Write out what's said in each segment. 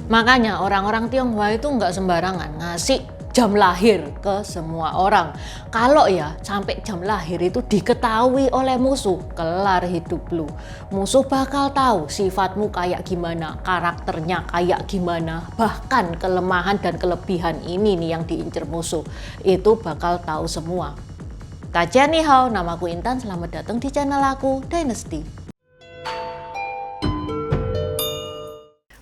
Makanya orang-orang Tionghoa itu nggak sembarangan ngasih jam lahir ke semua orang. Kalau ya sampai jam lahir itu diketahui oleh musuh, kelar hidup lu. Musuh bakal tahu sifatmu kayak gimana, karakternya kayak gimana, bahkan kelemahan dan kelebihan ini nih yang diincer musuh. Itu bakal tahu semua. Kajian ni hao, namaku Intan, selamat datang di channel aku, Dynasty.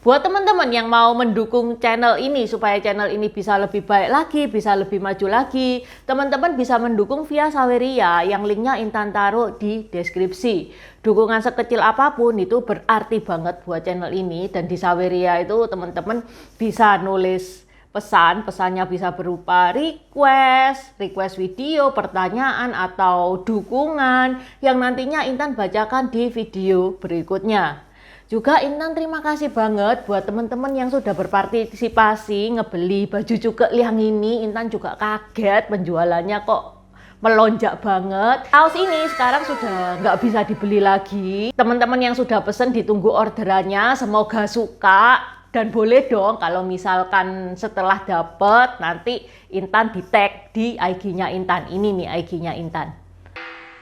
Buat teman-teman yang mau mendukung channel ini supaya channel ini bisa lebih baik lagi, bisa lebih maju lagi, teman-teman bisa mendukung via Saweria yang linknya Intan taruh di deskripsi. Dukungan sekecil apapun itu berarti banget buat channel ini, dan di Saweria itu teman-teman bisa nulis pesannya bisa berupa request video, pertanyaan, atau dukungan yang nantinya Intan bacakan di video berikutnya. Juga Intan terima kasih banget buat teman-teman yang sudah berpartisipasi ngebeli baju cuke yang ini. Intan juga kaget penjualannya kok melonjak banget. Kaos ini sekarang sudah nggak bisa dibeli lagi. Teman-teman yang sudah pesen ditunggu orderannya, semoga suka. Dan boleh dong kalau misalkan setelah dapet nanti Intan di tag di IG-nya Intan. Ini nih IG-nya Intan.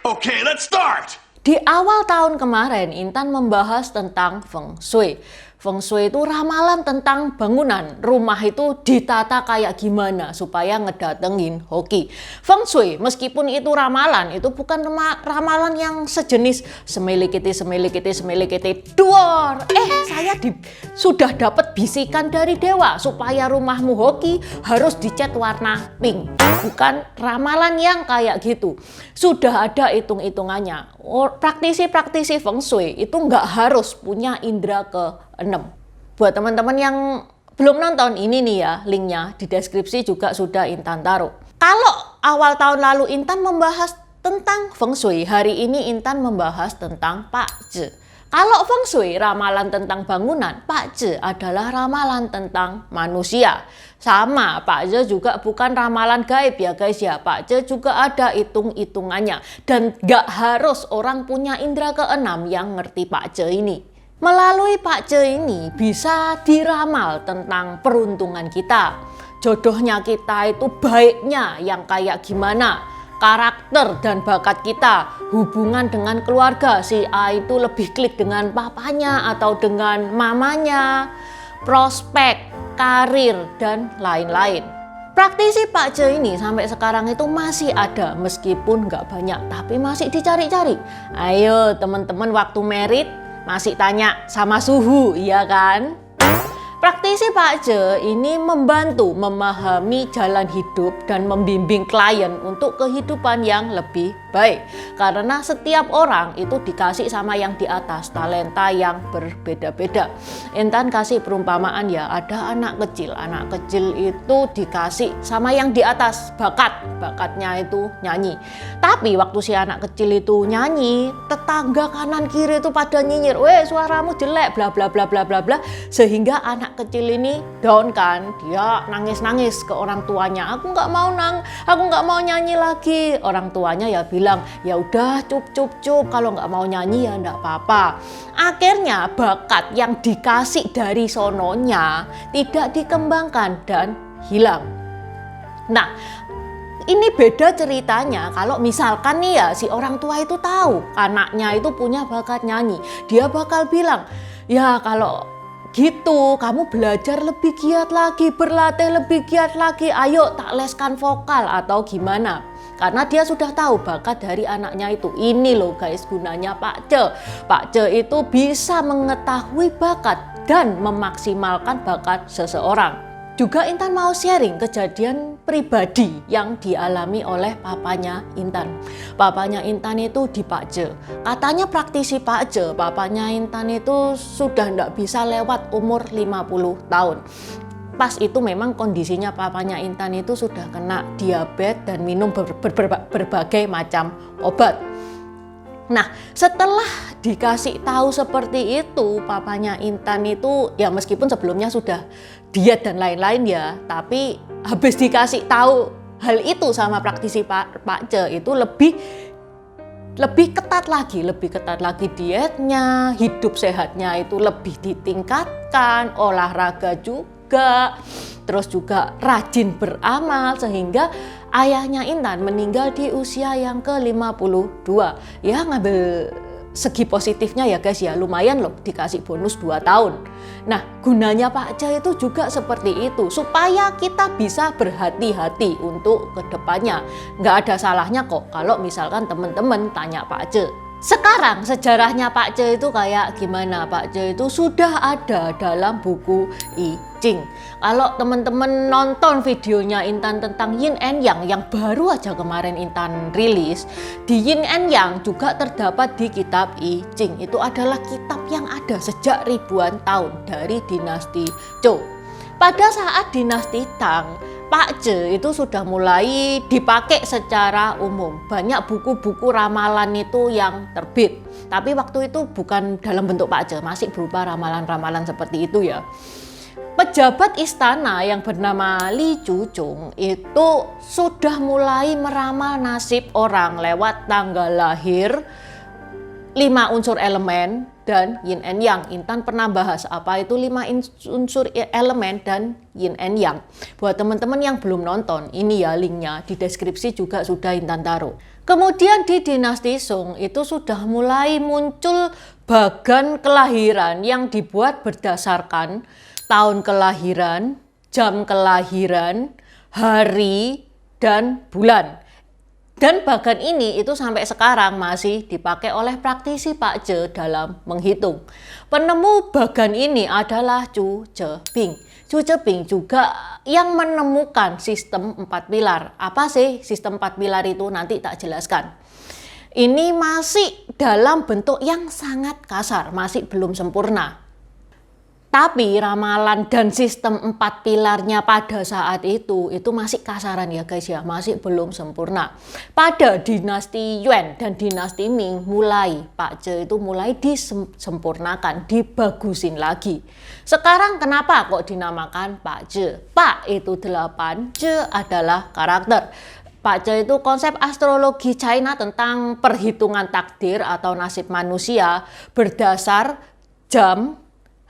Okay, let's start! Di awal tahun kemarin, Intan membahas tentang Feng Shui. Feng Shui itu ramalan tentang bangunan. Rumah itu ditata kayak gimana supaya ngedatengin hoki. Feng Shui, meskipun itu ramalan, itu bukan ramalan yang sejenis semilikiti duor. Saya sudah dapat bisikan dari dewa supaya rumahmu hoki harus dicat warna pink. Bukan ramalan yang kayak gitu. Sudah ada hitung-hitungannya. Praktisi-praktisi Feng Shui itu nggak harus punya indera ke-6. Buat teman-teman yang belum nonton, ini nih ya linknya di deskripsi juga sudah Intan taruh. Kalau awal tahun lalu Intan membahas tentang Feng Shui, hari ini Intan membahas tentang Pak Zhe. Kalau Feng Shui ramalan tentang bangunan, Pak Zhe adalah ramalan tentang manusia. Sama, Pak Zhe juga bukan ramalan gaib ya guys ya. Pak Zhe juga ada hitung-hitungannya. Dan gak harus orang punya indera ke-6 yang ngerti Pak Zhe ini. Melalui Pak Zhe ini bisa diramal tentang peruntungan kita. Jodohnya kita itu baiknya yang kayak gimana. Karakter dan bakat kita, hubungan dengan keluarga, si A itu lebih klik dengan papanya atau dengan mamanya, prospek, karir, dan lain-lain. Praktisi Pak Zhe ini sampai sekarang itu masih ada, meskipun nggak banyak, tapi masih dicari-cari. Ayo teman-teman waktu merit masih tanya sama suhu, iya kan? Praktisi Pak Zhe ini membantu memahami jalan hidup dan membimbing klien untuk kehidupan yang lebih baik. Karena setiap orang itu dikasih sama yang di atas, talenta yang berbeda-beda. Intan kasih perumpamaan ya, ada anak kecil itu dikasih sama yang di atas, bakatnya itu nyanyi. Tapi waktu si anak kecil itu nyanyi, tetangga kanan kiri itu pada nyinyir, "Weh, suaramu jelek, bla bla bla bla bla bla." Sehingga anak kecil ini down kan, dia nangis-nangis ke orang tuanya, aku nggak mau nyanyi lagi. Orang tuanya ya bilang, ya udah cup, kalau nggak mau nyanyi ya nggak apa-apa. Akhirnya bakat yang dikasih dari sononya tidak dikembangkan dan hilang. Nah, ini beda ceritanya kalau misalkan nih ya si orang tua itu tahu anaknya itu punya bakat nyanyi, dia bakal bilang, ya kalau gitu, kamu belajar lebih giat lagi, berlatih lebih giat lagi, ayo tak leskan vokal atau gimana. Karena dia sudah tahu bakat dari anaknya itu. Ini loh guys gunanya Pak Zhe. Pak Zhe itu bisa mengetahui bakat dan memaksimalkan bakat seseorang. Juga Intan mau sharing kejadian pribadi yang dialami oleh papanya Intan. Papanya Intan itu di Pak Zhe. Katanya praktisi Pak Zhe, papanya Intan itu sudah tidak bisa lewat umur 50 tahun. Pas itu memang kondisinya papanya Intan itu sudah kena diabetes dan minum berbagai macam obat. Nah, setelah dikasih tahu seperti itu, papanya Intan itu ya meskipun sebelumnya sudah diet dan lain-lain ya, tapi habis dikasih tahu hal itu sama praktisi Pak Zhe itu lebih lebih ketat lagi dietnya, hidup sehatnya itu lebih ditingkatkan, olahraga juga, terus juga rajin beramal, sehingga ayahnya Intan meninggal di usia yang ke-52. Ya, ngambil segi positifnya ya guys ya, lumayan loh dikasih bonus 2 tahun. Nah, gunanya Pak Ce itu juga seperti itu, supaya kita bisa berhati-hati untuk kedepannya. Nggak ada salahnya kok kalau misalkan teman-teman tanya Pak Ce. Sekarang sejarahnya Pak Ce itu kayak gimana? Pak Ce itu sudah ada dalam buku I Ching. Kalau teman-teman nonton videonya Intan tentang Yin and Yang yang baru aja kemarin Intan rilis, di Yin and Yang juga terdapat di kitab I Ching. Itu adalah kitab yang ada sejak ribuan tahun dari dinasti Zhou. Pada saat dinasti Tang, Pak Ce itu sudah mulai dipakai secara umum. Banyak buku-buku ramalan itu yang terbit. Tapi waktu itu bukan dalam bentuk Pak Ce, masih berupa ramalan-ramalan seperti itu ya. Pejabat istana yang bernama Li Chuchong itu sudah mulai meramal nasib orang lewat tanggal lahir, 5 unsur elemen, dan Yin and Yang. Intan pernah bahas apa itu 5 unsur elemen dan Yin and Yang. Buat teman-teman yang belum nonton, ini ya linknya di deskripsi juga sudah Intan taruh. Kemudian di dinasti Song itu sudah mulai muncul bagan kelahiran yang dibuat berdasarkan tahun kelahiran, jam kelahiran, hari, dan bulan. Dan bagan ini itu sampai sekarang masih dipakai oleh praktisi Pak Ce dalam menghitung. Penemu bagan ini adalah Chu Zhebing. Chu Zhebing juga yang menemukan sistem 4 pilar. Apa sih sistem 4 pilar itu? Nanti tak jelaskan. Ini masih dalam bentuk yang sangat kasar, masih belum sempurna. Tapi ramalan dan sistem 4 pilarnya pada saat itu masih kasaran ya guys ya, masih belum sempurna. Pada dinasti Yuan dan dinasti Ming Pak Ce itu mulai disempurnakan, dibagusin lagi. Sekarang kenapa kok dinamakan Pak Ce? Pak itu 8, Ce adalah karakter. Pak Ce itu konsep astrologi China tentang perhitungan takdir atau nasib manusia berdasar jam,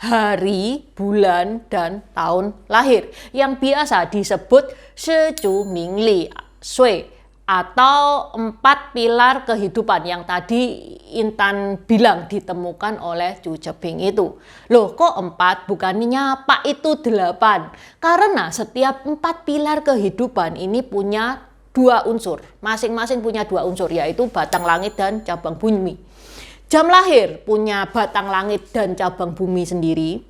hari, bulan, dan tahun lahir yang biasa disebut Shechu Mingli Sui atau 4 pilar kehidupan yang tadi Intan bilang ditemukan oleh Chu Zhebing itu. Loh kok 4? Bukannya Pak itu 8? Karena setiap 4 pilar kehidupan ini punya 2 unsur, masing-masing punya 2 unsur, yaitu batang langit dan cabang bumi. Jam lahir punya batang langit dan cabang bumi sendiri.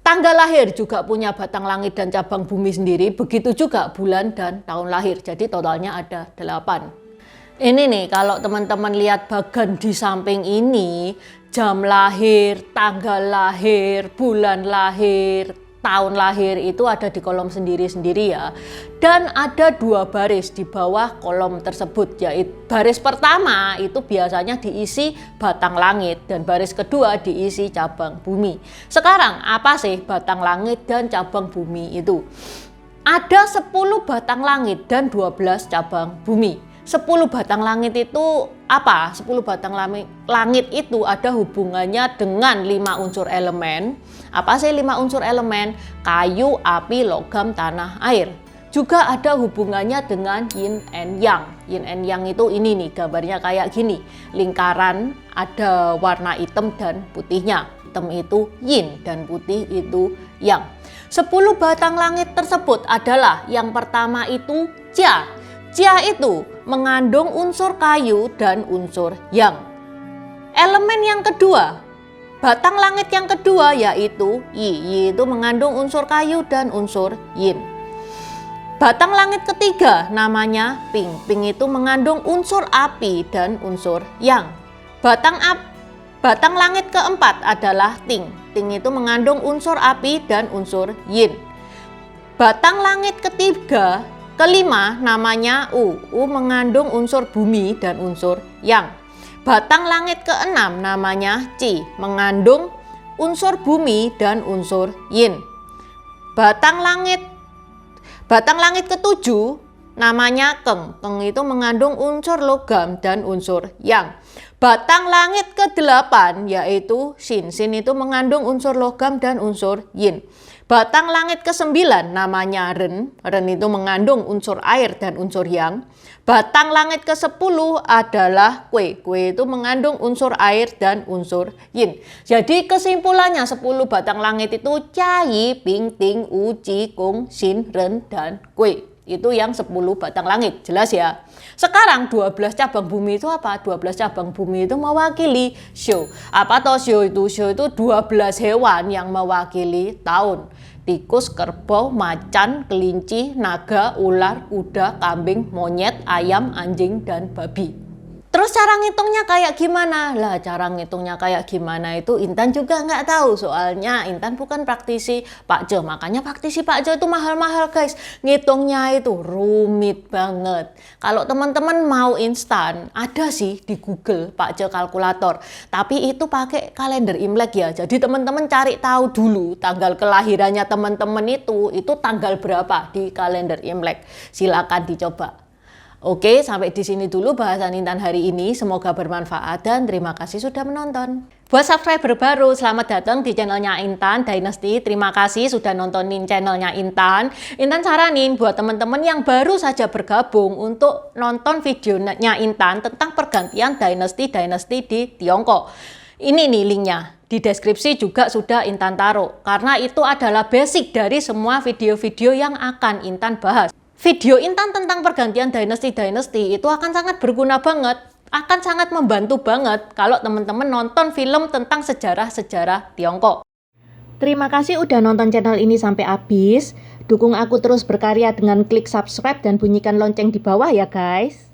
Tanggal lahir juga punya batang langit dan cabang bumi sendiri. Begitu juga bulan dan tahun lahir. Jadi totalnya ada 8. Ini nih kalau teman-teman lihat bagan di samping ini, jam lahir, tanggal lahir, bulan lahir, tahun lahir itu ada di kolom sendiri-sendiri ya. Dan ada 2 baris di bawah kolom tersebut, yaitu baris pertama itu biasanya diisi batang langit dan baris kedua diisi cabang bumi. Sekarang apa sih batang langit dan cabang bumi itu? Ada 10 batang langit dan 12 cabang bumi. 10 batang langit itu apa? 10 batang langit itu ada hubungannya dengan 5 unsur elemen. Apa sih 5 unsur elemen? Kayu, api, logam, tanah, air. Juga ada hubungannya dengan Yin and Yang. Yin and Yang itu ini nih gambarnya kayak gini. Lingkaran ada warna hitam dan putihnya. Hitam itu Yin dan putih itu Yang. 10 batang langit tersebut adalah yang pertama itu Jia. Jia itu mengandung unsur kayu dan unsur yang. Elemen yang kedua, batang langit yang kedua yaitu Yi. Yi itu mengandung unsur kayu dan unsur yin. Batang langit ketiga namanya Ping. Ping itu mengandung unsur api dan unsur yang. Batang langit keempat adalah Ting. Ting itu mengandung unsur api dan unsur yin. Batang langit kelima namanya U. U mengandung unsur bumi dan unsur yang. Batang langit keenam namanya Ci, mengandung unsur bumi dan unsur yin. Batang langit ketujuh namanya Keng. Keng itu mengandung unsur logam dan unsur yang. Batang langit ke-8 yaitu Sin. Sin itu mengandung unsur logam dan unsur yin. Batang langit ke-9 namanya Ren. Ren itu mengandung unsur air dan unsur yang. Batang langit ke-10 adalah Kue. Kue itu mengandung unsur air dan unsur yin. Jadi kesimpulannya 10 batang langit itu Cai, Ping, Ting, U, Ci, Kung, Sin, Ren, dan Kue. Itu yang 10 batang langit, jelas ya. Sekarang 12 cabang bumi itu apa? 12 cabang bumi itu mewakili Shou. Apa toh Shou itu? Shou itu 12 hewan yang mewakili tahun. Tikus, kerbau, macan, kelinci, naga, ular, kuda, kambing, monyet, ayam, anjing, dan babi. Terus cara ngitungnya kayak gimana? Lah cara ngitungnya kayak gimana itu Intan juga nggak tahu. Soalnya Intan bukan praktisi Pak Jo. Makanya praktisi Pak Jo itu mahal-mahal guys. Ngitungnya itu rumit banget. Kalau teman-teman mau instan, ada sih di Google Pak Jo kalkulator. Tapi itu pakai kalender Imlek ya. Jadi teman-teman cari tahu dulu tanggal kelahirannya teman-teman itu tanggal berapa di kalender Imlek. Silakan dicoba. Oke, sampai di sini dulu bahasan Intan hari ini. Semoga bermanfaat dan terima kasih sudah menonton. Buat subscriber baru, selamat datang di channelnya Intan Dynasty. Terima kasih sudah nontonin channelnya Intan. Intan saranin buat teman-teman yang baru saja bergabung untuk nonton videonya Intan tentang pergantian Dynasty di Tiongkok. Ini nih linknya. Di deskripsi juga sudah Intan taruh. Karena itu adalah basic dari semua video-video yang akan Intan bahas. Video Intan tentang pergantian Dynasty itu akan sangat berguna banget, akan sangat membantu banget kalau teman-teman nonton film tentang sejarah-sejarah Tiongkok. Terima kasih udah nonton channel ini sampai habis. Dukung aku terus berkarya dengan klik subscribe dan bunyikan lonceng di bawah ya guys.